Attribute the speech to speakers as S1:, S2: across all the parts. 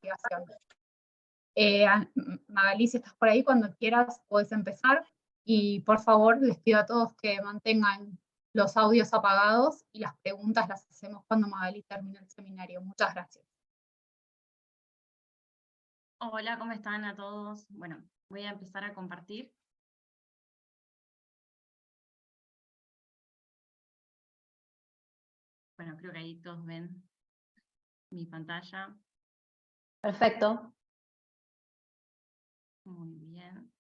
S1: investigación. Magalí, si estás por ahí, cuando quieras puedes empezar. Y por favor, les pido a todos que mantengan los audios apagados y las preguntas las hacemos cuando Magalí termine el seminario. Muchas gracias.
S2: Hola, ¿cómo están a todos? Bueno, voy a empezar a compartir. Bueno, creo que ahí todos ven mi pantalla.
S3: Perfecto.
S2: Muy bien.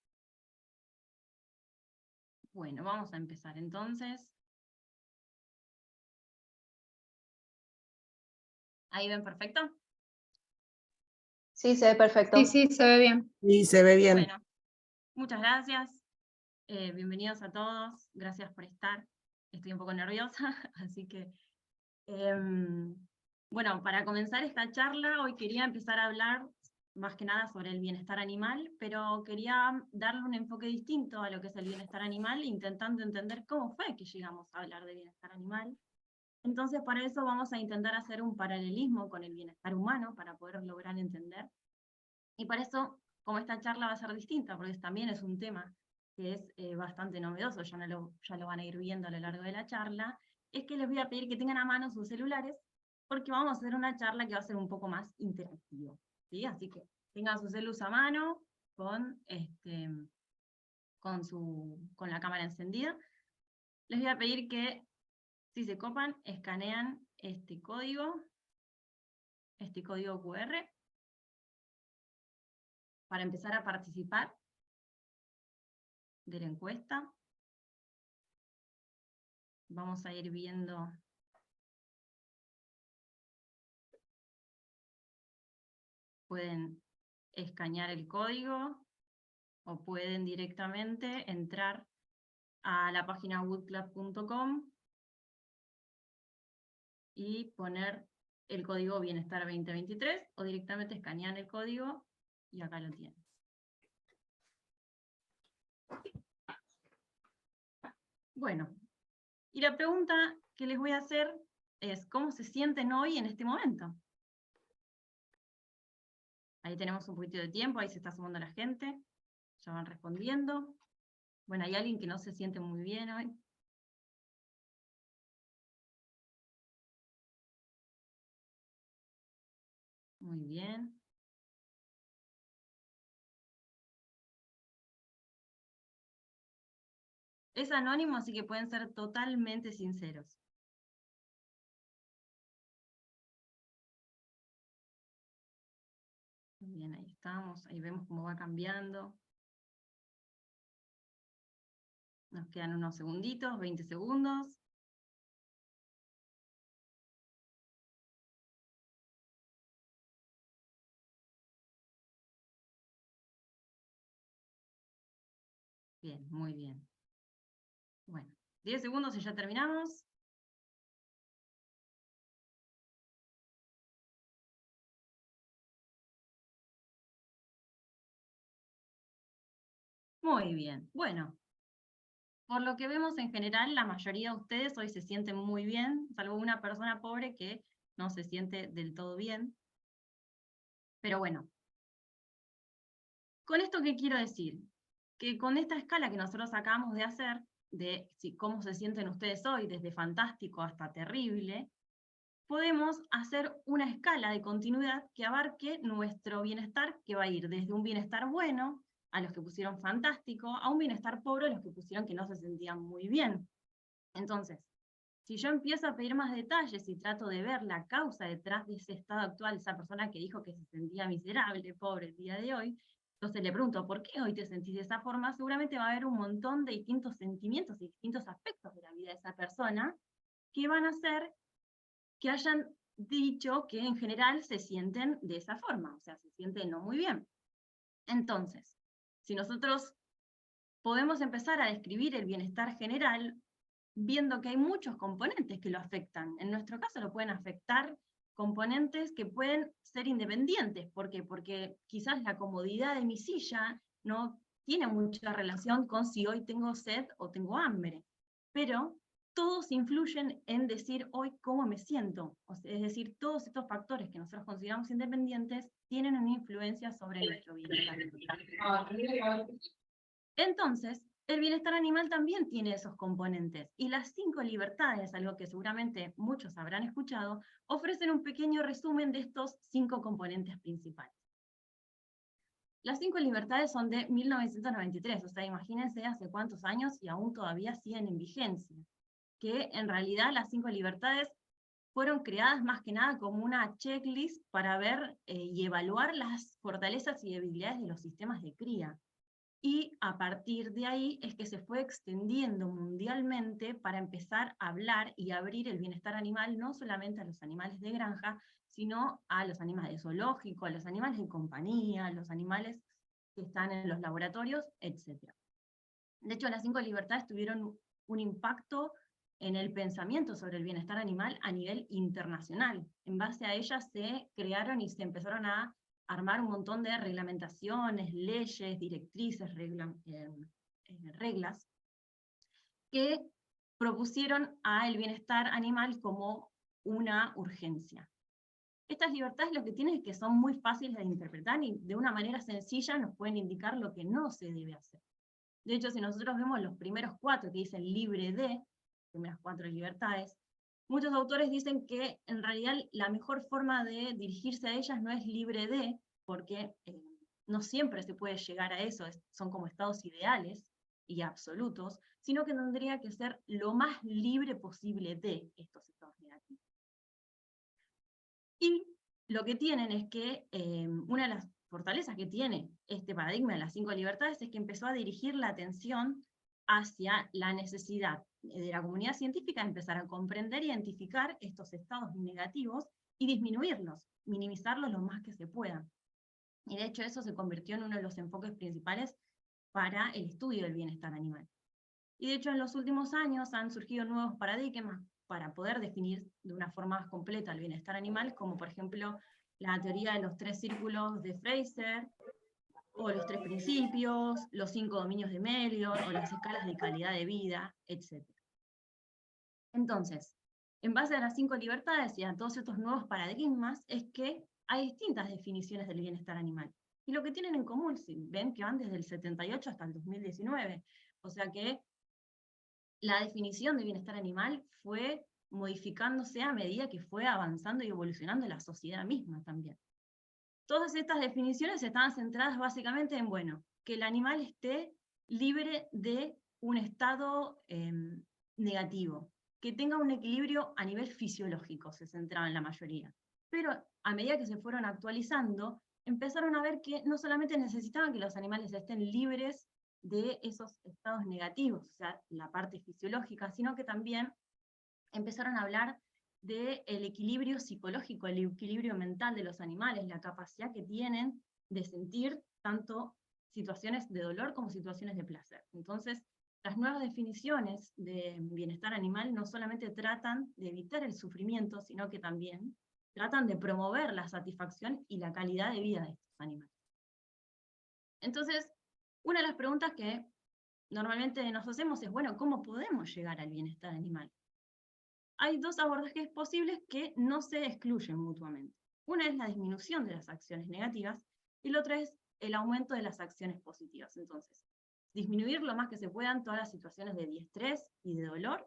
S2: Bueno, vamos a empezar entonces. ¿Ahí ven perfecto?
S3: Sí, se ve perfecto.
S1: Sí, sí, se ve bien.
S4: Sí, se ve bien.
S2: Bueno, muchas gracias. Bienvenidos a todos. Gracias por estar. Estoy un poco nerviosa, así que... bueno, para comenzar esta charla, hoy quería empezar a hablar más que nada sobre el bienestar animal, pero quería darle un enfoque distinto a lo que es el bienestar animal, intentando entender cómo fue que llegamos a hablar de bienestar animal. Entonces, para eso vamos a intentar hacer un paralelismo con el bienestar humano, para poder lograr entender. Y para eso, como esta charla va a ser distinta, porque también es un tema que es bastante novedoso, ya lo van a ir viendo a lo largo de la charla, es que les voy a pedir que tengan a mano sus celulares, porque vamos a hacer una charla que va a ser un poco más interactiva, ¿sí? Así que tengan sus celus a mano, con la cámara encendida. Les voy a pedir que, si se copan, escanean este código QR, para empezar a participar de la encuesta. Vamos a ir viendo pueden escanear el código o pueden directamente entrar a la página woodclub.com y poner el código Bienestar 2023 o directamente escanean el código y acá lo tienen. Bueno, y la pregunta que les voy a hacer es, ¿cómo se sienten hoy en este momento? Ahí tenemos un poquito de tiempo, ahí se está sumando la gente, ya van respondiendo. Bueno, hay alguien que no se siente muy bien hoy. Muy bien. Es anónimo, así que pueden ser totalmente sinceros. Muy bien, ahí estamos, ahí vemos cómo va cambiando. Nos quedan unos segunditos, 20 segundos. Bien, muy bien. Bueno, 10 segundos y ya terminamos. Muy bien, bueno. Por lo que vemos en general, la mayoría de ustedes hoy se sienten muy bien, salvo una persona pobre que no se siente del todo bien. Pero bueno, ¿con esto qué quiero decir? Que con esta escala que nosotros acabamos de hacer, de cómo se sienten ustedes hoy, desde fantástico hasta terrible, podemos hacer una escala de continuidad que abarque nuestro bienestar, que va a ir desde un bienestar bueno, a los que pusieron fantástico, a un bienestar pobre, a los que pusieron que no se sentían muy bien. Entonces, si yo empiezo a pedir más detalles y trato de ver la causa detrás de ese estado actual, esa persona que dijo que se sentía miserable, pobre el día de hoy, entonces le pregunto, ¿por qué hoy te sentís de esa forma? Seguramente va a haber un montón de distintos sentimientos y distintos aspectos de la vida de esa persona que van a hacer que hayan dicho que en general se sienten de esa forma, o sea, se sienten no muy bien. Entonces, si nosotros podemos empezar a describir el bienestar general, viendo que hay muchos componentes que lo afectan. En nuestro caso lo pueden afectar componentes que pueden ser independientes. ¿Por qué? Porque quizás la comodidad de mi silla no tiene mucha relación con si hoy tengo sed o tengo hambre. Pero todos influyen en decir hoy cómo me siento. O sea, es decir, todos estos factores que nosotros consideramos independientes tienen una influencia sobre nuestro bienestar. Entonces, el bienestar animal también tiene esos componentes, y las 5 libertades, algo que seguramente muchos habrán escuchado, ofrecen un pequeño resumen de estos 5 componentes principales. Las 5 libertades son de 1993, o sea, imagínense hace cuántos años y aún todavía siguen en vigencia, que en realidad las 5 libertades fueron creadas más que nada como una checklist para ver y evaluar las fortalezas y debilidades de los sistemas de cría. Y a partir de ahí es que se fue extendiendo mundialmente para empezar a hablar y abrir el bienestar animal, no solamente a los animales de granja, sino a los animales de zoológico, a los animales de compañía, a los animales que están en los laboratorios, etc. De hecho, las 5 libertades tuvieron un impacto en el pensamiento sobre el bienestar animal a nivel internacional. En base a ellas se crearon y se empezaron a armar un montón de reglamentaciones, leyes, directrices, reglas, que propusieron al bienestar animal como una urgencia. Estas libertades lo que tienen es que son muy fáciles de interpretar y de una manera sencilla nos pueden indicar lo que no se debe hacer. De hecho, si nosotros vemos los primeros 4 que dicen libre de, primeras 4 libertades, muchos autores dicen que en realidad la mejor forma de dirigirse a ellas no es libre de, porque no siempre se puede llegar a eso, son como estados ideales y absolutos, sino que tendría que ser lo más libre posible de estos estados negativos. Y lo que tienen es que una de las fortalezas que tiene este paradigma de las 5 libertades es que empezó a dirigir la atención hacia la necesidad de la comunidad científica de empezar a comprender e identificar estos estados negativos y disminuirlos, minimizarlos lo más que se pueda. Y de hecho eso se convirtió en uno de los enfoques principales para el estudio del bienestar animal. Y de hecho en los últimos años han surgido nuevos paradigmas para poder definir de una forma más completa el bienestar animal, como por ejemplo la teoría de los 3 círculos de Fraser, o los 3 principios, los 5 dominios de Melior, o las escalas de calidad de vida, etc. Entonces, en base a las 5 libertades y a todos estos nuevos paradigmas, es que hay distintas definiciones del bienestar animal. Y lo que tienen en común, si ven que van desde el 78 hasta el 2019, o sea que la definición de bienestar animal fue modificándose a medida que fue avanzando y evolucionando la sociedad misma también. Todas estas definiciones estaban centradas básicamente en, bueno, que el animal esté libre de un estado negativo, que tenga un equilibrio a nivel fisiológico, se centraba en la mayoría. Pero a medida que se fueron actualizando, empezaron a ver que no solamente necesitaban que los animales estén libres de esos estados negativos, o sea, la parte fisiológica, sino que también empezaron a hablar del equilibrio psicológico, el equilibrio mental de los animales, la capacidad que tienen de sentir tanto situaciones de dolor como situaciones de placer. Entonces, las nuevas definiciones de bienestar animal no solamente tratan de evitar el sufrimiento, sino que también tratan de promover la satisfacción y la calidad de vida de estos animales. Entonces, una de las preguntas que normalmente nos hacemos es, bueno, ¿cómo podemos llegar al bienestar animal? Hay 2 abordajes posibles que no se excluyen mutuamente. Una es la disminución de las acciones negativas y la otra es el aumento de las acciones positivas. Entonces, disminuir lo más que se puedan todas las situaciones de estrés y de dolor,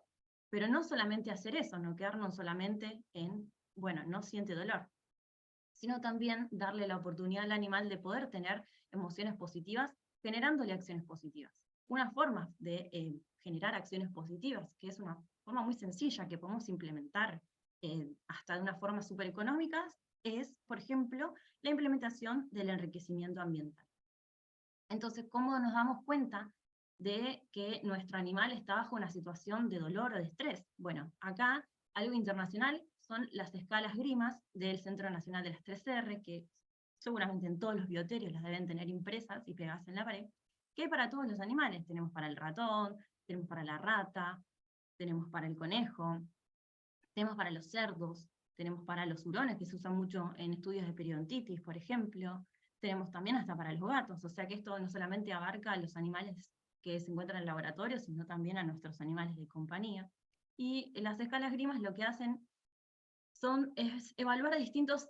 S2: pero no solamente hacer eso, no quedarnos solamente en, bueno, no siente dolor, sino también darle la oportunidad al animal de poder tener emociones positivas, generándole acciones positivas. Una forma de generar acciones positivas, que es una forma muy sencilla que podemos implementar hasta de una forma súper económica, es, por ejemplo, la implementación del enriquecimiento ambiental. Entonces, ¿cómo nos damos cuenta de que nuestro animal está bajo una situación de dolor o de estrés? Bueno, acá algo internacional son las escalas GRIMAS del Centro Nacional de las 3R, que seguramente en todos los bioterios las deben tener impresas y pegadas en la pared, que hay para todos los animales. Tenemos para el ratón, tenemos para la rata, tenemos para el conejo, tenemos para los cerdos, tenemos para los hurones, que se usan mucho en estudios de periodontitis, por ejemplo, tenemos también hasta para los gatos, o sea que esto no solamente abarca a los animales que se encuentran en el laboratorio, sino también a nuestros animales de compañía. Y las escalas Grimas lo que hacen es evaluar distintos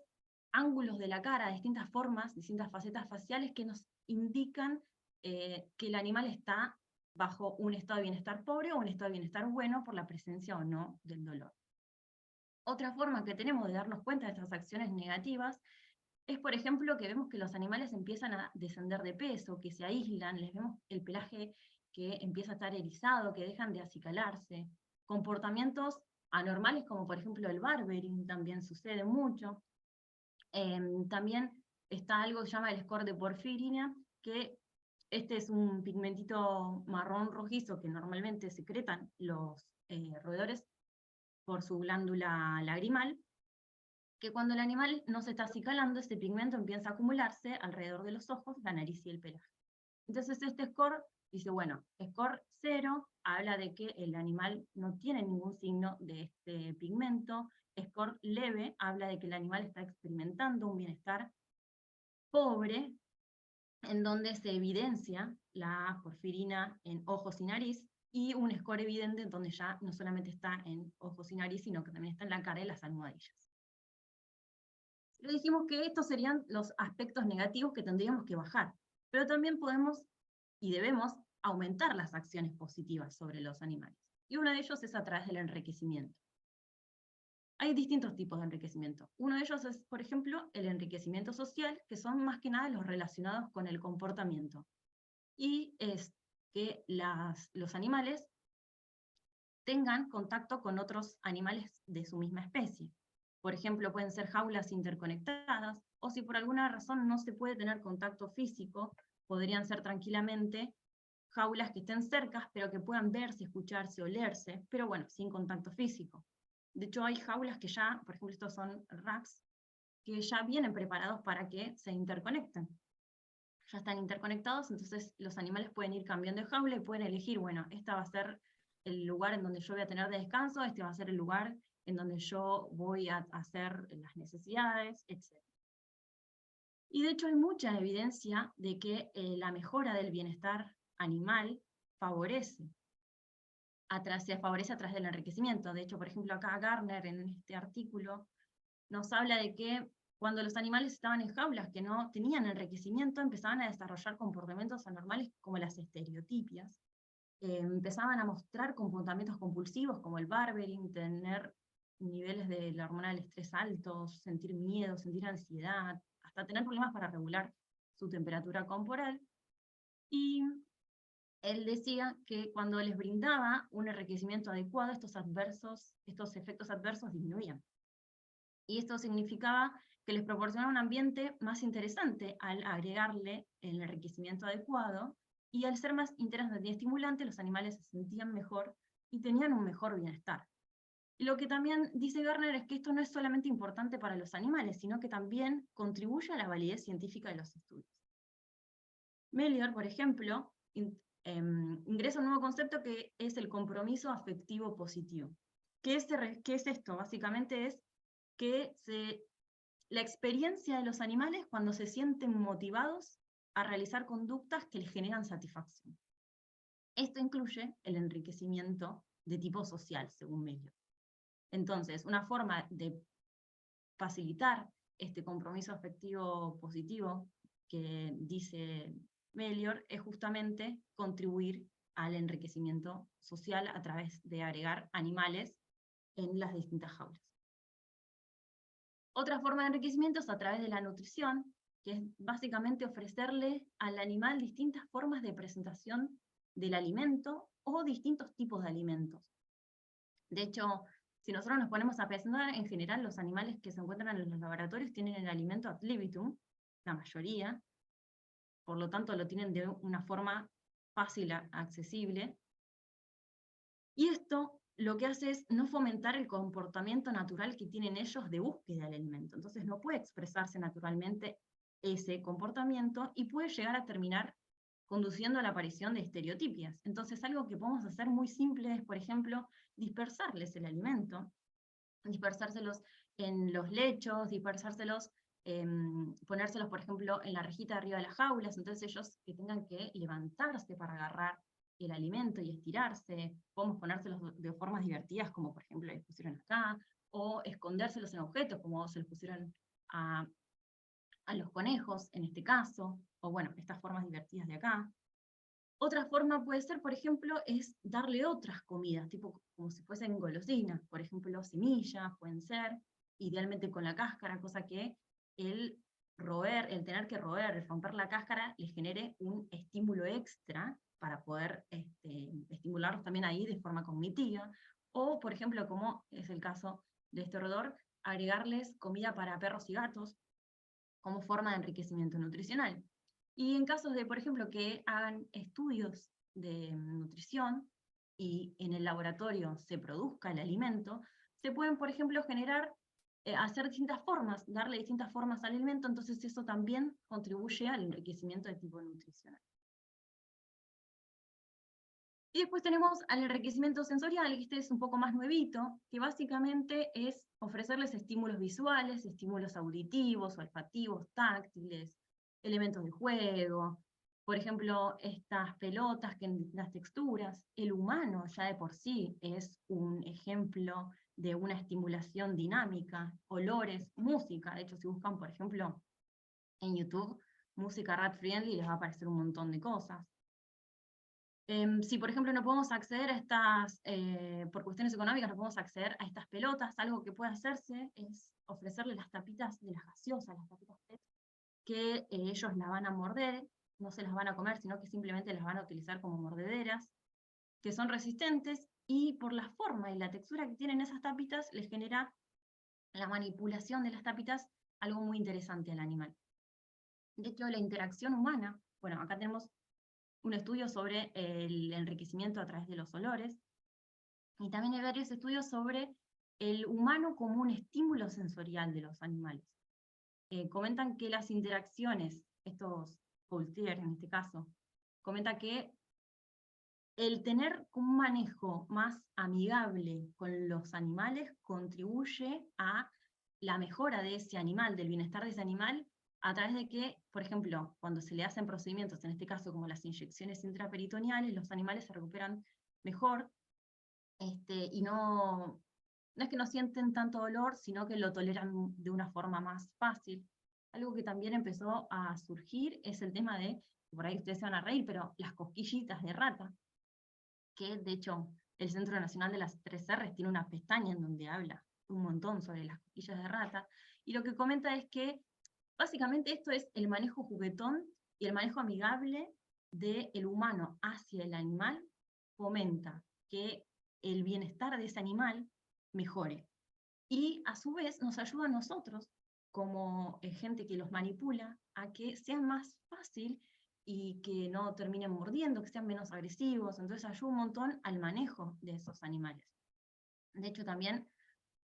S2: ángulos de la cara, distintas formas, distintas facetas faciales que nos indican que el animal está bajo un estado de bienestar pobre o un estado de bienestar bueno por la presencia o no del dolor. Otra forma que tenemos de darnos cuenta de estas acciones negativas es, por ejemplo, que vemos que los animales empiezan a descender de peso, que se aíslan, les vemos el pelaje que empieza a estar erizado, que dejan de acicalarse. Comportamientos anormales como por ejemplo el barbering también sucede mucho. También está algo que se llama el score de porfirina, que este es un pigmentito marrón rojizo que normalmente secretan los roedores por su glándula lagrimal, que cuando el animal no se está acicalando, ese pigmento empieza a acumularse alrededor de los ojos, la nariz y el pelaje. Entonces este score dice, bueno, score 0 habla de que el animal no tiene ningún signo de este pigmento, score leve habla de que el animal está experimentando un bienestar pobre, en donde se evidencia la porfirina en ojos y nariz, y un score evidente en donde ya no solamente está en ojos y nariz, sino que también está en la cara y las almohadillas. Pero dijimos que estos serían los aspectos negativos que tendríamos que bajar, pero también podemos y debemos aumentar las acciones positivas sobre los animales. Y uno de ellos es a través del enriquecimiento. Hay distintos tipos de enriquecimiento. Uno de ellos es, por ejemplo, el enriquecimiento social, que son más que nada los relacionados con el comportamiento. Y es que los animales tengan contacto con otros animales de su misma especie. Por ejemplo, pueden ser jaulas interconectadas, o si por alguna razón no se puede tener contacto físico, podrían ser tranquilamente jaulas que estén cercas, pero que puedan verse, escucharse, olerse, pero bueno, sin contacto físico. De hecho, hay jaulas que ya, por ejemplo, estos son racks, que ya vienen preparados para que se interconecten. Ya están interconectados, entonces los animales pueden ir cambiando de jaula y pueden elegir, bueno, esta va a ser el lugar en donde yo voy a tener descanso, este va a ser el lugar en donde yo voy a hacer las necesidades, etc. Y de hecho hay mucha evidencia de que la mejora del bienestar animal se favorece a través del enriquecimiento. De hecho, por ejemplo, acá Garner en este artículo nos habla de que cuando los animales estaban en jaulas que no tenían enriquecimiento, empezaban a desarrollar comportamientos anormales como las estereotipias, empezaban a mostrar comportamientos compulsivos como el barbering, tener niveles de la hormona del estrés altos, sentir miedo, sentir ansiedad, hasta tener problemas para regular su temperatura corporal. Y él decía que cuando les brindaba un enriquecimiento adecuado, estos efectos adversos disminuían. Y esto significaba que les proporcionaba un ambiente más interesante al agregarle el enriquecimiento adecuado, y al ser más interesante y estimulante, los animales se sentían mejor y tenían un mejor bienestar. Y lo que también dice Garner es que esto no es solamente importante para los animales, sino que también contribuye a la validez científica de los estudios. Melior, por ejemplo, ingresa un nuevo concepto que es el compromiso afectivo positivo. ¿Qué es esto? Básicamente es que la experiencia de los animales cuando se sienten motivados a realizar conductas que les generan satisfacción. Esto incluye el enriquecimiento de tipo social, según Melior. Entonces, una forma de facilitar este compromiso afectivo positivo que dice Melior es justamente contribuir al enriquecimiento social a través de agregar animales en las distintas jaulas. Otra forma de enriquecimiento es a través de la nutrición, que es básicamente ofrecerle al animal distintas formas de presentación del alimento o distintos tipos de alimentos. De hecho, si nosotros nos ponemos a pensar, en general los animales que se encuentran en los laboratorios tienen el alimento ad libitum, la mayoría, por lo tanto lo tienen de una forma fácil, accesible, y esto lo que hace es no fomentar el comportamiento natural que tienen ellos de búsqueda del alimento. Entonces no puede expresarse naturalmente ese comportamiento y puede llegar a terminar conduciendo a la aparición de estereotipias. Entonces algo que podemos hacer muy simple es, por ejemplo, dispersarles el alimento, dispersárselos en los lechos, dispersárselos, ponérselos, por ejemplo, en la rejita de arriba de las jaulas, entonces ellos que tengan que levantarse para agarrar el alimento y estirarse, podemos ponérselos de formas divertidas, como por ejemplo les pusieron acá, o escondérselos en objetos, como se los pusieron a los conejos, en este caso, o bueno, estas formas divertidas de acá. Otra forma puede ser, por ejemplo, es darle otras comidas, tipo como si fuesen golosinas, por ejemplo, semillas, pueden ser, idealmente con la cáscara, cosa que el tener que roer, el romper la cáscara, les genere un estímulo extra para poder estimularlos también ahí de forma cognitiva, o, por ejemplo, como es el caso de este roedor, agregarles comida para perros y gatos como forma de enriquecimiento nutricional. Y en casos de, por ejemplo, que hagan estudios de nutrición y en el laboratorio se produzca el alimento, se pueden, por ejemplo, hacer distintas formas, darle distintas formas al alimento, entonces eso también contribuye al enriquecimiento de tipo nutricional. Y después tenemos al enriquecimiento sensorial, que este es un poco más nuevito, que básicamente es ofrecerles estímulos visuales, estímulos auditivos, olfativos, táctiles, elementos de juego, por ejemplo, estas pelotas que en las texturas. El humano ya de por sí es un ejemplo de una estimulación dinámica, olores, música. De hecho, si buscan, por ejemplo, en YouTube, música rat friendly, les va a aparecer un montón de cosas. Si, por ejemplo, no podemos acceder a estas, por cuestiones económicas, no podemos acceder a estas pelotas, algo que puede hacerse es ofrecerle las tapitas de las gaseosas, las tapitas PET, que ellos la van a morder, no se las van a comer, sino que simplemente las van a utilizar como mordederas, que son resistentes, y por la forma y la textura que tienen esas tapitas, les genera la manipulación de las tapitas algo muy interesante al animal. De hecho, la interacción humana, bueno, acá tenemos un estudio sobre el enriquecimiento a través de los olores, y también hay varios estudios sobre el humano como un estímulo sensorial de los animales. Comentan que las interacciones, estos Poultier en este caso, comenta que el tener un manejo más amigable con los animales contribuye a la mejora de ese animal, del bienestar de ese animal, a través de que, por ejemplo, cuando se le hacen procedimientos, en este caso como las inyecciones intraperitoneales, los animales se recuperan mejor, y no es que no sienten tanto dolor, sino que lo toleran de una forma más fácil. Algo que también empezó a surgir es el tema de, por ahí ustedes se van a reír, pero las cosquillitas de rata, que de hecho el Centro Nacional de las 3 R's tiene una pestaña en donde habla un montón sobre las cosquillas de rata, y lo que comenta es que básicamente esto es el manejo juguetón y el manejo amigable del humano hacia el animal, fomenta que el bienestar de ese animal mejore. Y a su vez nos ayuda a nosotros, como gente que los manipula, a que sea más fácil y que no terminen mordiendo, que sean menos agresivos. Entonces ayuda un montón al manejo de esos animales. De hecho, también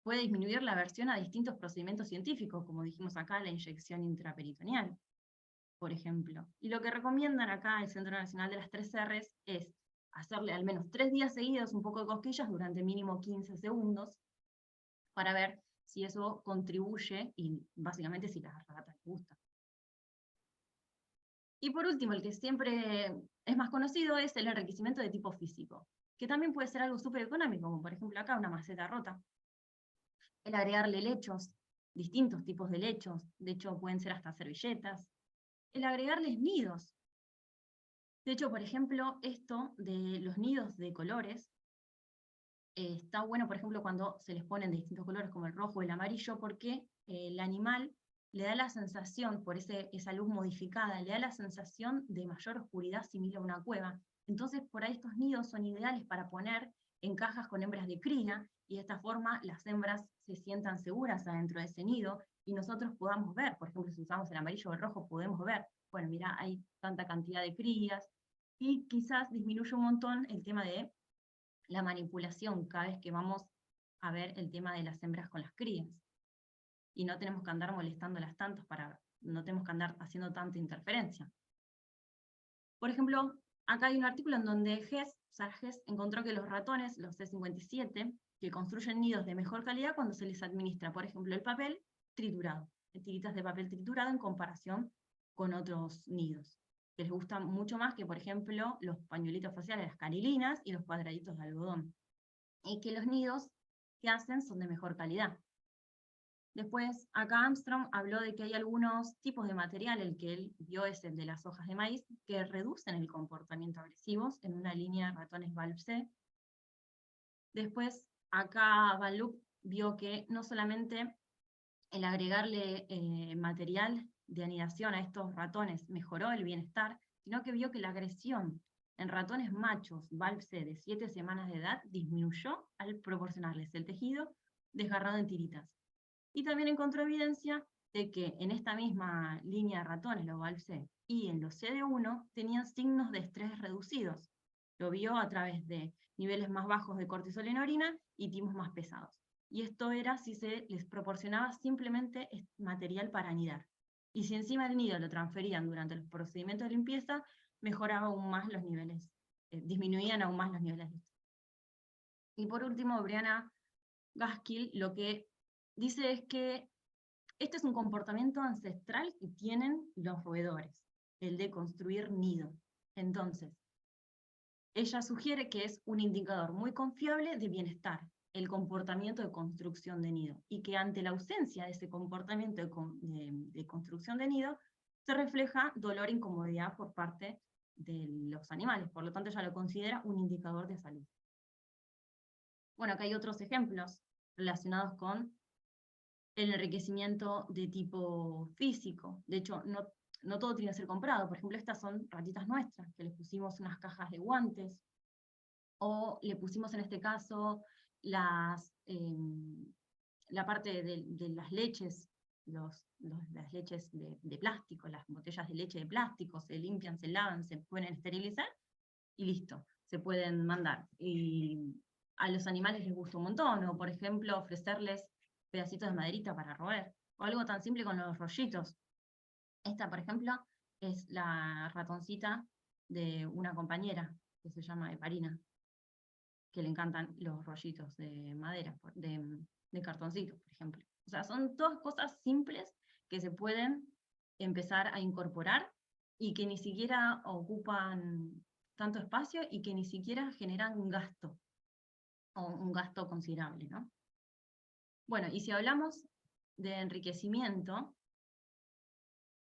S2: puede disminuir la aversión a distintos procedimientos científicos, como dijimos acá, la inyección intraperitoneal, por ejemplo. Y lo que recomiendan acá el Centro Nacional de las 3 R's es hacerle al menos 3 días seguidos un poco de cosquillas durante mínimo 15 segundos, para ver si eso contribuye y básicamente si las ratas les gusta. Y por último, el que siempre es más conocido es el enriquecimiento de tipo físico, que también puede ser algo súper económico, como por ejemplo acá una maceta rota. El agregarle lechos, distintos tipos de lechos, de hecho pueden ser hasta servilletas. El agregarles nidos. De hecho, por ejemplo, esto de los nidos de colores, está bueno, por ejemplo, cuando se les ponen de distintos colores como el rojo o el amarillo, porque el animal le da la sensación, por esa luz modificada, le da la sensación de mayor oscuridad similar a una cueva. Entonces, por ahí estos nidos son ideales para poner en cajas con hembras de cría, y de esta forma las hembras se sientan seguras adentro de ese nido, y nosotros podamos ver, por ejemplo, si usamos el amarillo o el rojo, podemos ver, bueno, mira, hay tanta cantidad de crías, y quizás disminuye un montón el tema de la manipulación cada vez que vamos a ver el tema de las hembras con las crías. Y no tenemos que andar molestándolas tanto, no tenemos que andar haciendo tanta interferencia. Por ejemplo, acá hay un artículo en donde Sarah Hess encontró que los ratones, los C57, que construyen nidos de mejor calidad cuando se les administra, por ejemplo, el papel triturado, tiritas de papel triturado en comparación con otros nidos. que les gustan mucho más que, por ejemplo, los pañuelitos faciales, las carilinas y los cuadraditos de algodón. Y que los nidos que hacen son de mejor calidad. Después, acá Armstrong habló de que hay algunos tipos de material, el que él vio es el de las hojas de maíz, que reducen el comportamiento agresivo en una línea de ratones Valve-C. Después, acá Van Luck vio que no solamente el agregarle material de anidación a estos ratones mejoró el bienestar, sino que vio que la agresión en ratones machos Valve-C de 7 semanas de edad disminuyó al proporcionarles el tejido desgarrado en tiritas. Y también encontró evidencia de que en esta misma línea de ratones, los Valve-C, y en los CD1 tenían signos de estrés reducidos. Lo vio a través de niveles más bajos de cortisol en orina y timos más pesados. Y esto era si se les proporcionaba simplemente material para anidar. Y si encima el nido lo transferían durante los procedimientos de limpieza, mejoraba aún más los niveles, disminuían aún más los niveles de estrés. Y por último, Brianna Gaskill lo que dice es que este es un comportamiento ancestral que tienen los roedores, el de construir nido. Entonces, ella sugiere que es un indicador muy confiable de bienestar, el comportamiento de construcción de nido, y que ante la ausencia de ese comportamiento de construcción de nido, se refleja dolor e incomodidad por parte de los animales, por lo tanto ella lo considera un indicador de salud. Bueno, acá hay otros ejemplos relacionados con el enriquecimiento de tipo físico. De hecho, no todo tiene que ser comprado. Por ejemplo, estas son ratitas nuestras, que les pusimos unas cajas de guantes, o le pusimos en este caso la parte de las leches, las leches de plástico, las botellas de leche de plástico, se limpian, se lavan, se pueden esterilizar, y listo, se pueden mandar. Y a los animales les gusta un montón, o por ejemplo, ofrecerles pedacitos de maderita para roer, o algo tan simple con los rollitos. Esta, por ejemplo, es la ratoncita de una compañera, que se llama Heparina, que le encantan los rollitos de madera, de cartoncito, por ejemplo. O sea, son todas cosas simples que se pueden empezar a incorporar y que ni siquiera ocupan tanto espacio y que ni siquiera generan un gasto, o un gasto considerable, ¿no? Bueno, y si hablamos de enriquecimiento,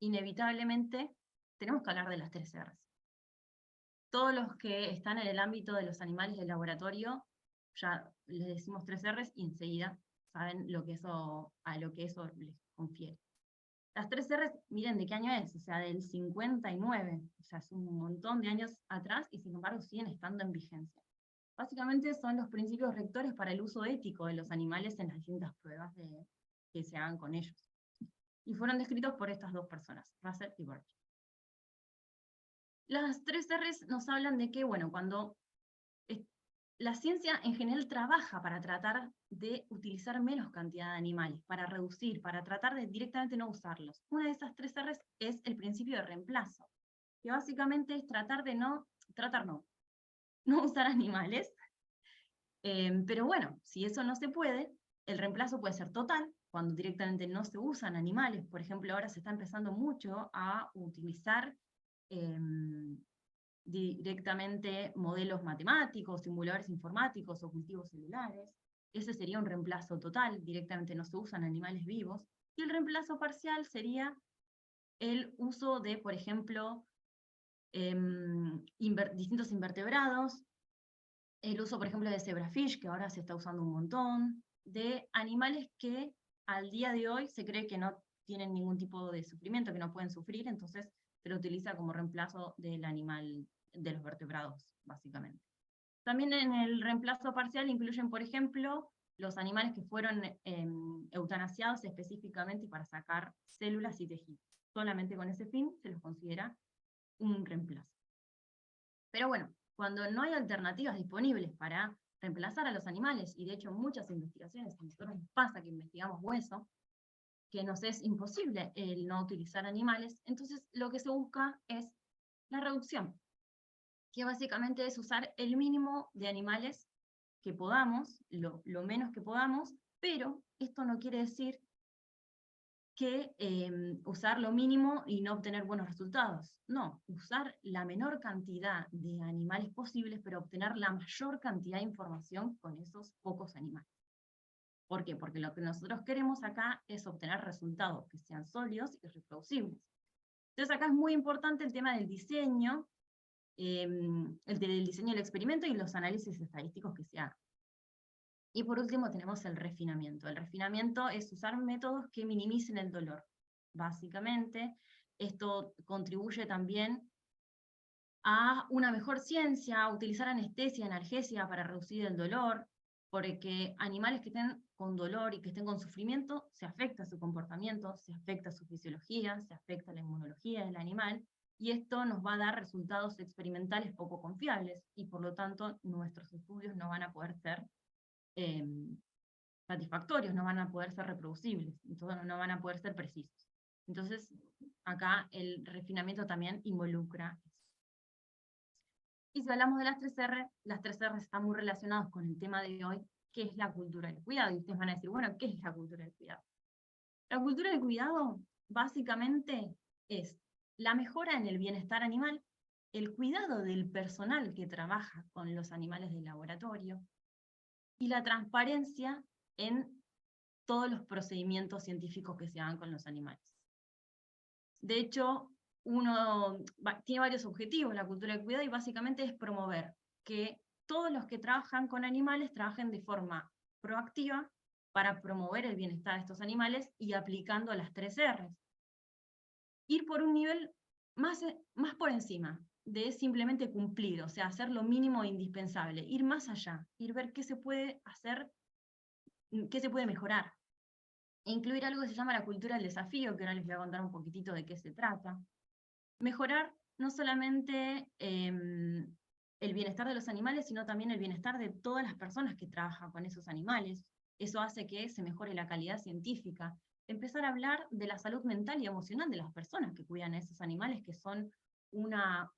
S2: inevitablemente tenemos que hablar de las 3 R's. Todos los que están en el ámbito de los animales del laboratorio, ya les decimos 3 R's y enseguida saben a lo que eso les confiere. Las 3 R's, miren de qué año es, o sea, del 59, o sea, es un montón de años atrás y sin embargo siguen estando en vigencia. Básicamente son los principios rectores para el uso ético de los animales en las distintas pruebas que se hagan con ellos. Y fueron descritos por estas 2 personas, Russell y Birch. Las 3 R's nos hablan de que, bueno, cuando la ciencia en general trabaja para tratar de utilizar menos cantidad de animales, para reducir, para tratar de directamente no usarlos. Una de esas 3 R's es el principio de reemplazo, que básicamente es tratar de no usar animales, pero bueno, si eso no se puede, el reemplazo puede ser total, cuando directamente no se usan animales. Por ejemplo, ahora se está empezando mucho a utilizar directamente modelos matemáticos, simuladores informáticos o cultivos celulares. Ese sería un reemplazo total, directamente no se usan animales vivos. Y el reemplazo parcial sería el uso de, por ejemplo, distintos invertebrados, el uso, por ejemplo, de zebrafish, que ahora se está usando un montón, de animales que al día de hoy se cree que no tienen ningún tipo de sufrimiento, que no pueden sufrir, entonces se lo utiliza como reemplazo del animal, de los vertebrados, básicamente. También en el reemplazo parcial incluyen, por ejemplo, los animales que fueron eutanasiados específicamente para sacar células y tejidos. Solamente con ese fin se los considera un reemplazo. Pero bueno, cuando no hay alternativas disponibles para reemplazar a los animales, y de hecho muchas investigaciones, a nosotros nos pasa que investigamos hueso, que nos es imposible el no utilizar animales, entonces lo que se busca es la reducción, que básicamente es usar el mínimo de animales que podamos, lo menos que podamos, pero esto no quiere decir que usar lo mínimo y no obtener buenos resultados. No, usar la menor cantidad de animales posibles, pero obtener la mayor cantidad de información con esos pocos animales. ¿Por qué? Porque lo que nosotros queremos acá es obtener resultados que sean sólidos y reproducibles. Entonces acá es muy importante el tema del diseño, del diseño del experimento y los análisis estadísticos que se hagan. Y por último tenemos el refinamiento. El refinamiento es usar métodos que minimicen el dolor. Básicamente, esto contribuye también a una mejor ciencia, a utilizar anestesia, analgesia para reducir el dolor, porque animales que estén con dolor y que estén con sufrimiento, se afecta su comportamiento, se afecta su fisiología, se afecta la inmunología del animal, y esto nos va a dar resultados experimentales poco confiables, y por lo tanto nuestros estudios no van a poder ser satisfactorios, no van a poder ser reproducibles, entonces no van a poder ser precisos. Entonces, acá el refinamiento también involucra eso. Y si hablamos de las 3R, las 3R están muy relacionadas con el tema de hoy, que es la cultura del cuidado. Y ustedes van a decir, bueno, ¿qué es la cultura del cuidado? La cultura del cuidado, básicamente, es la mejora en el bienestar animal, el cuidado del personal que trabaja con los animales del laboratorio, y la transparencia en todos los procedimientos científicos que se hagan con los animales. De hecho, tiene varios objetivos la cultura del cuidado y básicamente es promover que todos los que trabajan con animales trabajen de forma proactiva para promover el bienestar de estos animales y aplicando las 3 R's. Ir por un nivel más por encima de simplemente cumplir, o sea, hacer lo mínimo indispensable, ir más allá, ir ver qué se puede hacer, qué se puede mejorar. E incluir algo que se llama la cultura del desafío, que ahora les voy a contar un poquitito de qué se trata. Mejorar no solamente el bienestar de los animales, sino también el bienestar de todas las personas que trabajan con esos animales. Eso hace que se mejore la calidad científica. Empezar a hablar de la salud mental y emocional de las personas que cuidan a esos animales, que son una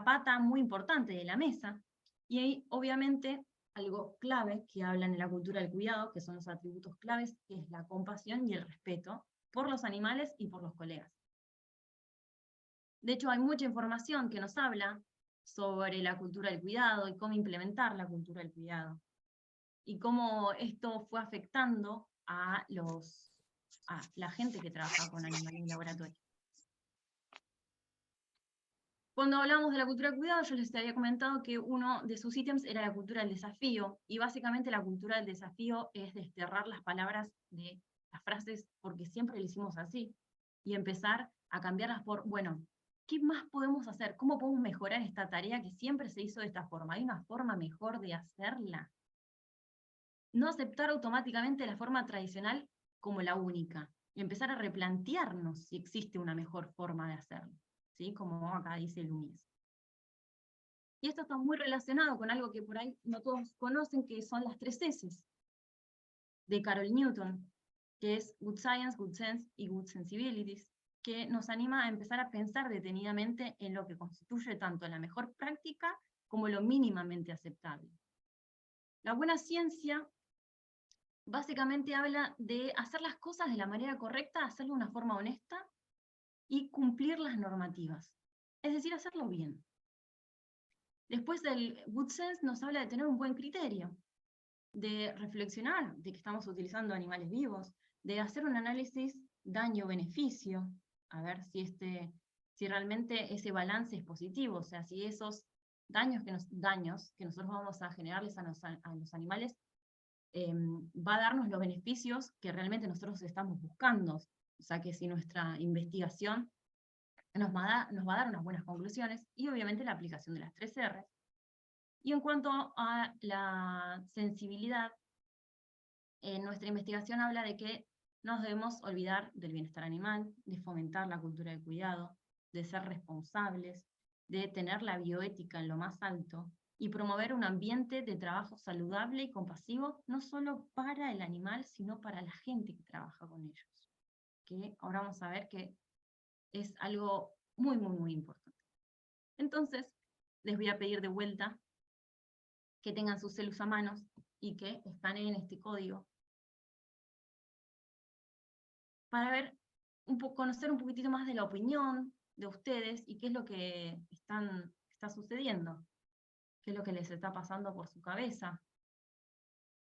S2: pata muy importante de la mesa. Y ahí, obviamente, algo clave que hablan en la cultura del cuidado, que son los atributos claves, que es la compasión y el respeto por los animales y por los colegas. De hecho, hay mucha información que nos habla sobre la cultura del cuidado y cómo implementar la cultura del cuidado. Y cómo esto fue afectando a la gente que trabaja con animales en laboratorio. Cuando hablamos de la cultura del cuidado, yo les había comentado que uno de sus ítems era la cultura del desafío, y básicamente la cultura del desafío es desterrar las palabras de las frases porque siempre lo hicimos así, y empezar a cambiarlas por, bueno, ¿qué más podemos hacer? ¿Cómo podemos mejorar esta tarea que siempre se hizo de esta forma? ¿Hay una forma mejor de hacerla? No aceptar automáticamente la forma tradicional como la única, y empezar a replantearnos si existe una mejor forma de hacerlo, ¿sí? Como acá dice Lumies. Y esto está muy relacionado con algo que por ahí no todos conocen, que son las 3 S de Carol Newton, que es Good Science, Good Sense y Good Sensibilities, que nos anima a empezar a pensar detenidamente en lo que constituye tanto la mejor práctica como lo mínimamente aceptable. La buena ciencia básicamente habla de hacer las cosas de la manera correcta, hacerlo de una forma honesta y cumplir las normativas. Es decir, hacerlo bien. Después el Good Sense nos habla de tener un buen criterio, de reflexionar de que estamos utilizando animales vivos, de hacer un análisis daño-beneficio, a ver si realmente ese balance es positivo, o sea, si esos daños que nosotros vamos a generarles a los animales va a darnos los beneficios que realmente nosotros estamos buscando. O sea, que si nuestra investigación nos va a dar unas buenas conclusiones, y obviamente la aplicación de las 3 R's. Y en cuanto a la sensibilidad, nuestra investigación habla de que no nos debemos olvidar del bienestar animal, de fomentar la cultura del cuidado, de ser responsables, de tener la bioética en lo más alto, y promover un ambiente de trabajo saludable y compasivo, no solo para el animal, sino para la gente que trabaja con ellos. Que ahora vamos a ver que es algo muy, muy, muy importante. Entonces, les voy a pedir de vuelta que tengan sus celus a manos y que escaneen este código para ver, conocer un poquitito más de la opinión de ustedes y qué es lo que está sucediendo, qué es lo que les está pasando por su cabeza.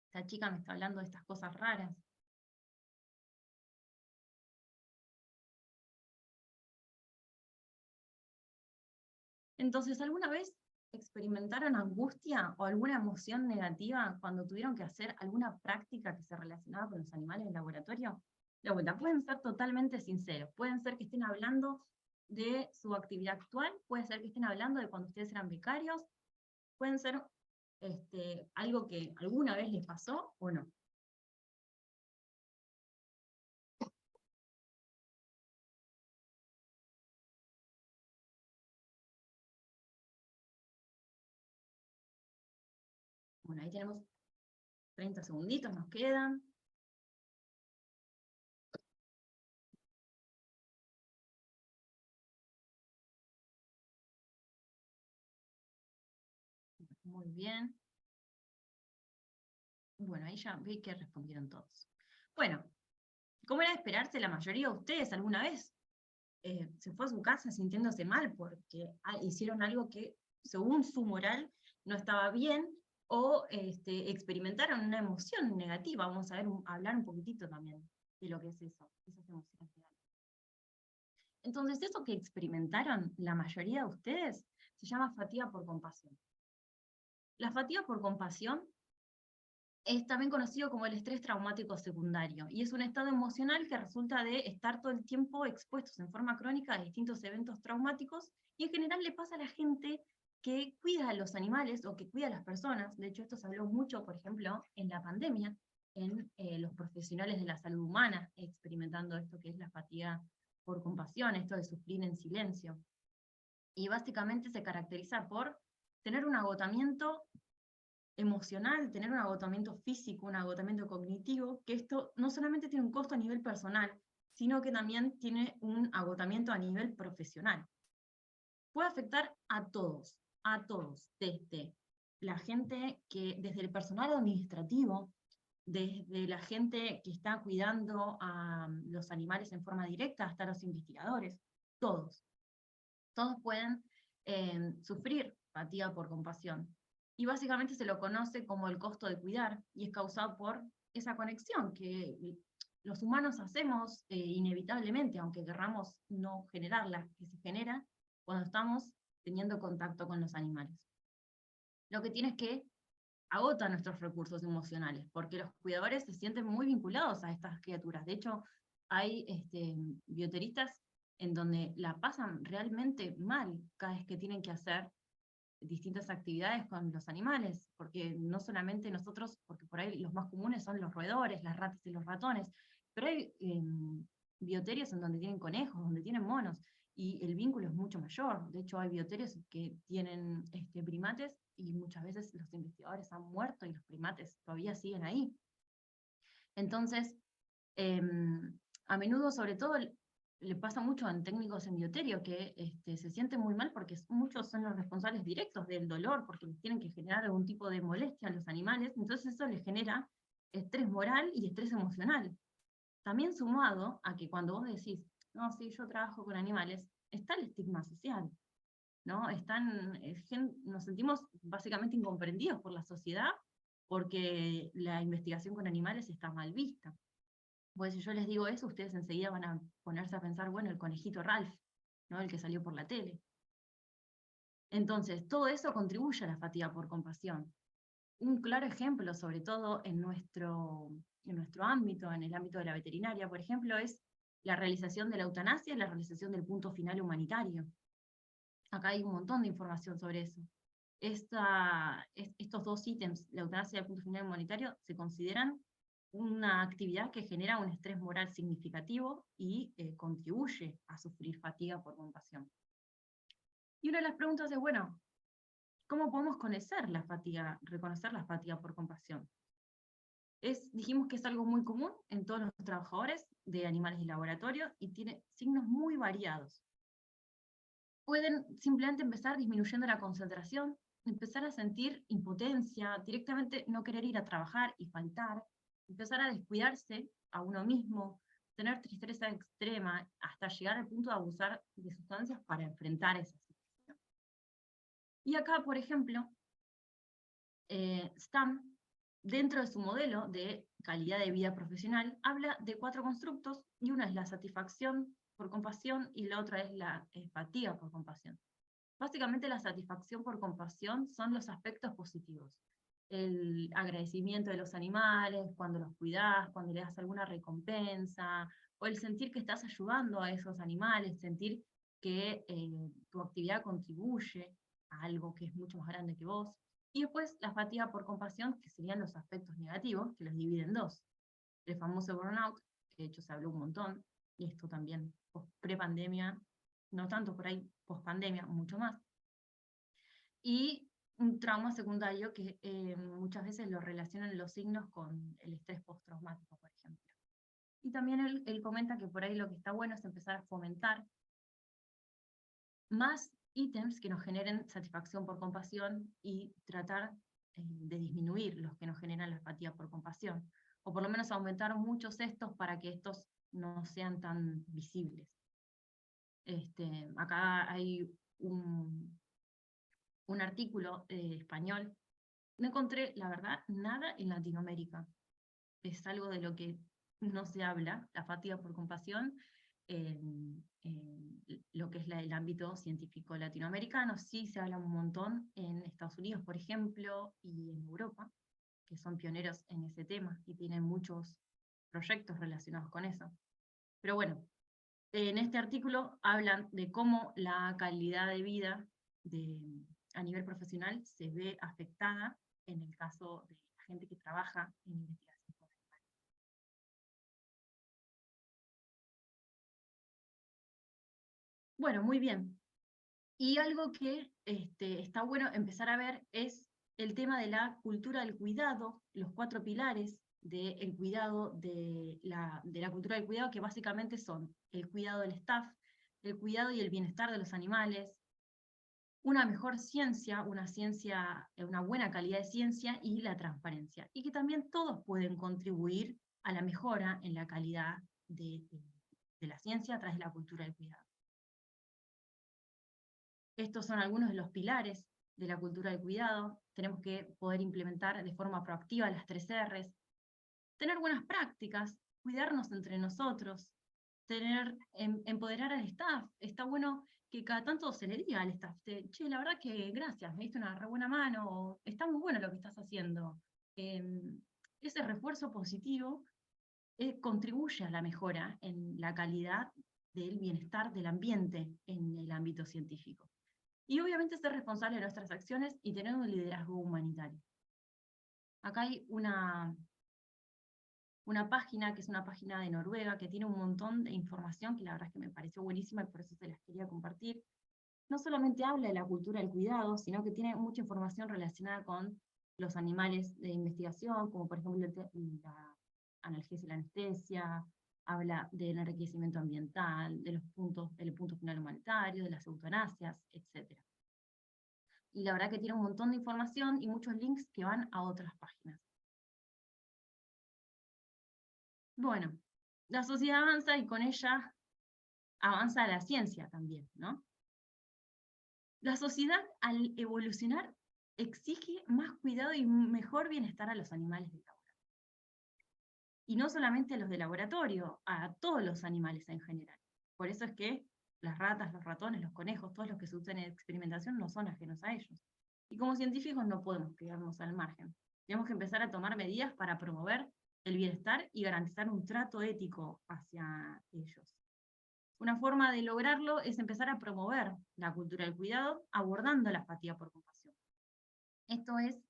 S2: Esta chica me está hablando de estas cosas raras. Entonces, ¿alguna vez experimentaron angustia o alguna emoción negativa cuando tuvieron que hacer alguna práctica que se relacionaba con los animales en laboratorio? De vuelta, pueden ser totalmente sinceros, pueden ser que estén hablando de su actividad actual, puede ser que estén hablando de cuando ustedes eran becarios, pueden ser algo que alguna vez les pasó o no. Bueno, ahí tenemos 30 segunditos, nos quedan. Muy bien. Bueno, ahí ya vi que respondieron todos. Bueno, como era de esperarse, la mayoría de ustedes alguna vez se fue a su casa sintiéndose mal porque hicieron algo que, según su moral, no estaba bien, o experimentaron una emoción negativa. Vamos a hablar un poquitito también de lo que es eso, esas emociones negativas. Entonces, eso que experimentaron la mayoría de ustedes se llama fatiga por compasión. La fatiga por compasión es también conocido como el estrés traumático secundario, y es un estado emocional que resulta de estar todo el tiempo expuestos en forma crónica a distintos eventos traumáticos, y en general le pasa a la gente que cuida a los animales o que cuida a las personas. De hecho, esto se habló mucho, por ejemplo, en la pandemia, en los profesionales de la salud humana, experimentando esto que es la fatiga por compasión, esto de sufrir en silencio. Y básicamente se caracteriza por tener un agotamiento emocional, tener un agotamiento físico, un agotamiento cognitivo, que esto no solamente tiene un costo a nivel personal, sino que también tiene un agotamiento a nivel profesional. Puede afectar a todos, desde la gente desde el personal administrativo, desde la gente que está cuidando a los animales en forma directa, hasta los investigadores, todos. Todos pueden sufrir fatiga por compasión. Y básicamente se lo conoce como el costo de cuidar, y es causado por esa conexión que los humanos hacemos inevitablemente, aunque querramos no generarla, que se genera cuando estamos teniendo contacto con los animales. Lo que tiene es que agota nuestros recursos emocionales, porque los cuidadores se sienten muy vinculados a estas criaturas. De hecho, hay bioteristas en donde la pasan realmente mal cada vez que tienen que hacer distintas actividades con los animales, porque no solamente nosotros, porque por ahí los más comunes son los roedores, las ratas y los ratones, pero hay bioterios en donde tienen conejos, donde tienen monos, y el vínculo es mucho mayor. De hecho, hay bioterios que tienen primates, y muchas veces los investigadores han muerto y los primates todavía siguen ahí. Entonces, a menudo, sobre todo, le pasa mucho a técnicos en bioterio que se sienten muy mal porque muchos son los responsables directos del dolor, porque les tienen que generar algún tipo de molestia a los animales. Entonces eso les genera estrés moral y estrés emocional. También sumado a que cuando vos decís, no, sí, yo trabajo con animales, está el estigma social, ¿no? Nos sentimos básicamente incomprendidos por la sociedad porque la investigación con animales está mal vista. Pues si yo les digo eso, ustedes enseguida van a ponerse a pensar, bueno, el conejito Ralph, ¿no? El que salió por la tele. Entonces, todo eso contribuye a la fatiga por compasión. Un claro ejemplo, sobre todo en nuestro ámbito, en el ámbito de la veterinaria, por ejemplo, es la realización de la eutanasia y la realización del punto final humanitario. Acá hay un montón de información sobre eso. Estos dos ítems, la eutanasia y el punto final humanitario, se consideran una actividad que genera un estrés moral significativo y contribuye a sufrir fatiga por compasión. Y una de las preguntas es, bueno, ¿cómo podemos reconocer la fatiga por compasión? Dijimos que es algo muy común en todos los trabajadores de animales de laboratorio y tiene signos muy variados. Pueden simplemente empezar disminuyendo la concentración, empezar a sentir impotencia, directamente no querer ir a trabajar y faltar, empezar a descuidarse a uno mismo, tener tristeza extrema, hasta llegar al punto de abusar de sustancias para enfrentar esa situación. Y acá, por ejemplo, Stam, dentro de su modelo de calidad de vida profesional, habla de 4 constructos, y una es la satisfacción por compasión, y la otra es la empatía por compasión. Básicamente la satisfacción por compasión son los aspectos positivos. El agradecimiento de los animales, cuando los cuidás, cuando le das alguna recompensa, o el sentir que estás ayudando a esos animales, sentir que tu actividad contribuye a algo que es mucho más grande que vos. Y después la fatiga por compasión, que serían los aspectos negativos, que los divide en 2. El famoso burnout, que de hecho se habló un montón, y esto también pre-pandemia, no tanto por ahí, post-pandemia, mucho más. Y un trauma secundario que muchas veces lo relacionan los signos con el estrés postraumático, por ejemplo. Y también él comenta que por ahí lo que está bueno es empezar a fomentar más ítems que nos generen satisfacción por compasión y tratar de disminuir los que nos generan la empatía por compasión, o por lo menos aumentar muchos estos para que estos no sean tan visibles. Acá hay un artículo español. No encontré, la verdad, nada en Latinoamérica. Es algo de lo que no se habla, la fatiga por compasión, en lo que es el ámbito científico latinoamericano. Sí se habla un montón en Estados Unidos, por ejemplo, y en Europa, que son pioneros en ese tema y tienen muchos proyectos relacionados con eso. Pero bueno, en este artículo hablan de cómo la calidad de vida a nivel profesional se ve afectada en el caso de la gente que trabaja en investigación con animales. Bueno, muy bien. Y algo que está bueno empezar a ver es el tema de la cultura del cuidado, los 4 pilares del cuidado, de la cultura del cuidado, que básicamente son el cuidado del staff, el cuidado y el bienestar de los animales, una mejor ciencia, una buena calidad de ciencia y la transparencia. Y que también todos pueden contribuir a la mejora en la calidad de la ciencia a través de la cultura del cuidado. Estos son algunos de los pilares de la cultura del cuidado. Tenemos que poder implementar de forma proactiva las 3 R's, tener buenas prácticas, cuidarnos entre nosotros, empoderar al staff. Está bueno que cada tanto se le diga al staff, che, la verdad que gracias, me diste una re buena mano, o está muy bueno lo que estás haciendo. Ese refuerzo positivo contribuye a la mejora en la calidad del bienestar del ambiente en el ámbito científico. Y obviamente ser responsable de nuestras acciones y tener un liderazgo humanitario. Acá hay una página, que es una página de Noruega, que tiene un montón de información que la verdad es que me pareció buenísima y por eso se las quería compartir. No solamente habla de la cultura del cuidado, sino que tiene mucha información relacionada con los animales de investigación, como por ejemplo la analgesia y la anestesia, habla del enriquecimiento ambiental, del punto final humanitario, de las eutanasias, etc. Y la verdad que tiene un montón de información y muchos links que van a otras páginas. Bueno, la sociedad avanza y con ella avanza la ciencia también, ¿no? La sociedad, al evolucionar, exige más cuidado y mejor bienestar a los animales de laboratorio. Y no solamente a los de laboratorio, a todos los animales en general. Por eso es que las ratas, los ratones, los conejos, todos los que se usan en experimentación no son ajenos a ellos. Y como científicos no podemos quedarnos al margen. Tenemos que empezar a tomar medidas para promover el bienestar y garantizar un trato ético hacia ellos. Una forma de lograrlo es empezar a promover la cultura del cuidado, abordando la fatiga por compasión. Esto es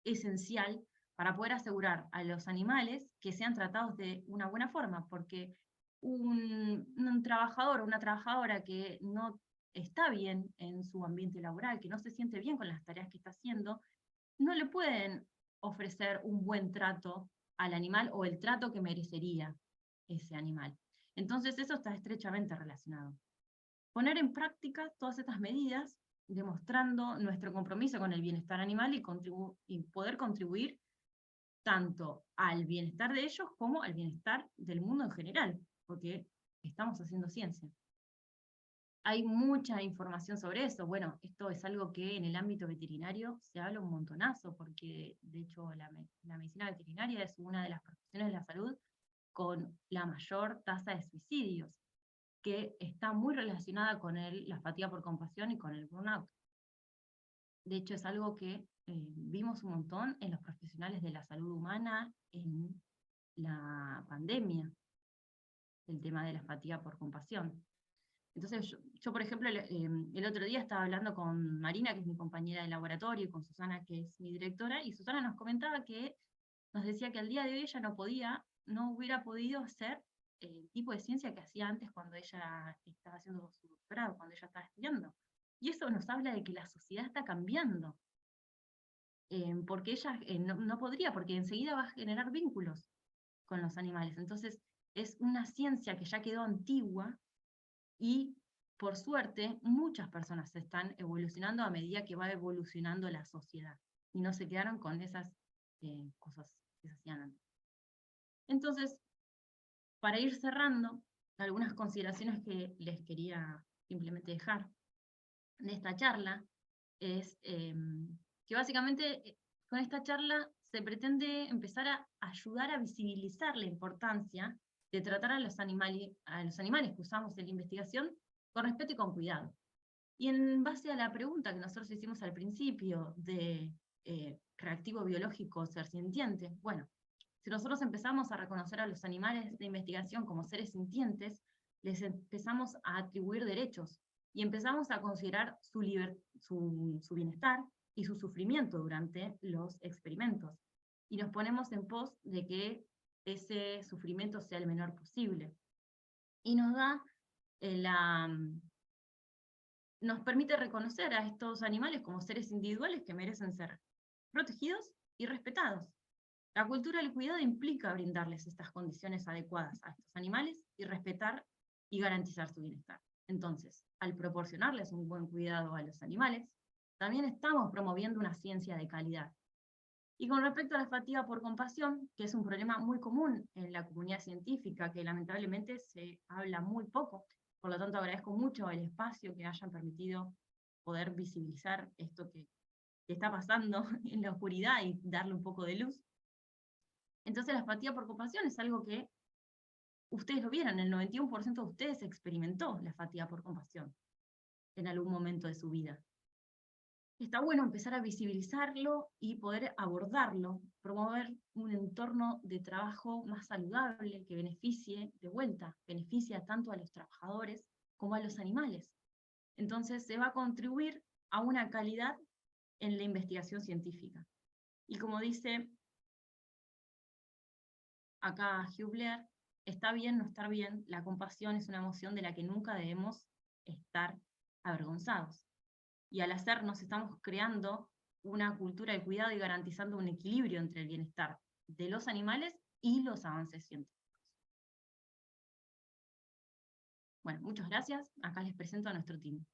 S2: esencial para poder asegurar a los animales que sean tratados de una buena forma, porque un trabajador o una trabajadora que no está bien en su ambiente laboral, que no se siente bien con las tareas que está haciendo, no le pueden ofrecer un buen trato al animal o el trato que merecería ese animal. Entonces eso está estrechamente relacionado. Poner en práctica todas estas medidas, demostrando nuestro compromiso con el bienestar animal y poder contribuir tanto al bienestar de ellos como al bienestar del mundo en general. porque estamos haciendo ciencia. Hay mucha información sobre eso. Bueno, esto es algo que en el ámbito veterinario se habla un montonazo, porque de hecho la medicina veterinaria es una de las profesiones de la salud con la mayor tasa de suicidios, que está muy relacionada con la fatiga por compasión y con el burnout. De hecho, es algo que vimos un montón en los profesionales de la salud humana en la pandemia, el tema de la fatiga por compasión. Entonces, yo por ejemplo, el otro día estaba hablando con Marina, que es mi compañera de laboratorio, y con Susana, que es mi directora, y Susana nos comentaba que, nos decía que al día de hoy ella no hubiera podido hacer el tipo de ciencia que hacía antes cuando ella estaba haciendo su doctorado, cuando ella estaba estudiando. Y eso nos habla de que la sociedad está cambiando. Porque ella no podría, porque enseguida va a generar vínculos con los animales. Entonces, es una ciencia que ya quedó antigua y, por suerte, muchas personas se están evolucionando a medida que va evolucionando la sociedad y no se quedaron con esas cosas que se hacían antes. Entonces, para ir cerrando, algunas consideraciones que les quería simplemente dejar de esta charla es que básicamente con esta charla se pretende empezar a ayudar a visibilizar la importancia de tratar a los animales que usamos en la investigación con respeto y con cuidado. Y en base a la pregunta que nosotros hicimos al principio de reactivo biológico ser sintiente, bueno, si nosotros empezamos a reconocer a los animales de investigación como seres sintientes, les empezamos a atribuir derechos y empezamos a considerar su bienestar y su sufrimiento durante los experimentos. Y nos ponemos en pos de que ese sufrimiento sea el menor posible. Y nos permite reconocer a estos animales como seres individuales que merecen ser protegidos y respetados. La cultura del cuidado implica brindarles estas condiciones adecuadas a estos animales y respetar y garantizar su bienestar. Entonces, al proporcionarles un buen cuidado a los animales, también estamos promoviendo una ciencia de calidad. Y con respecto a la fatiga por compasión, que es un problema muy común en la comunidad científica, que lamentablemente se habla muy poco, por lo tanto agradezco mucho el espacio que hayan permitido poder visibilizar esto que está pasando en la oscuridad y darle un poco de luz. Entonces la fatiga por compasión es algo que ustedes lo vieron, el 91% de ustedes experimentó la fatiga por compasión en algún momento de su vida. Está bueno empezar a visibilizarlo y poder abordarlo, promover un entorno de trabajo más saludable que beneficia tanto a los trabajadores como a los animales. Entonces se va a contribuir a una calidad en la investigación científica. Y como dice acá Hugh Blair, está bien no estar bien, la compasión es una emoción de la que nunca debemos estar avergonzados. Y al hacernos estamos creando una cultura de cuidado y garantizando un equilibrio entre el bienestar de los animales y los avances científicos. Bueno, muchas gracias. Acá les presento a nuestro team.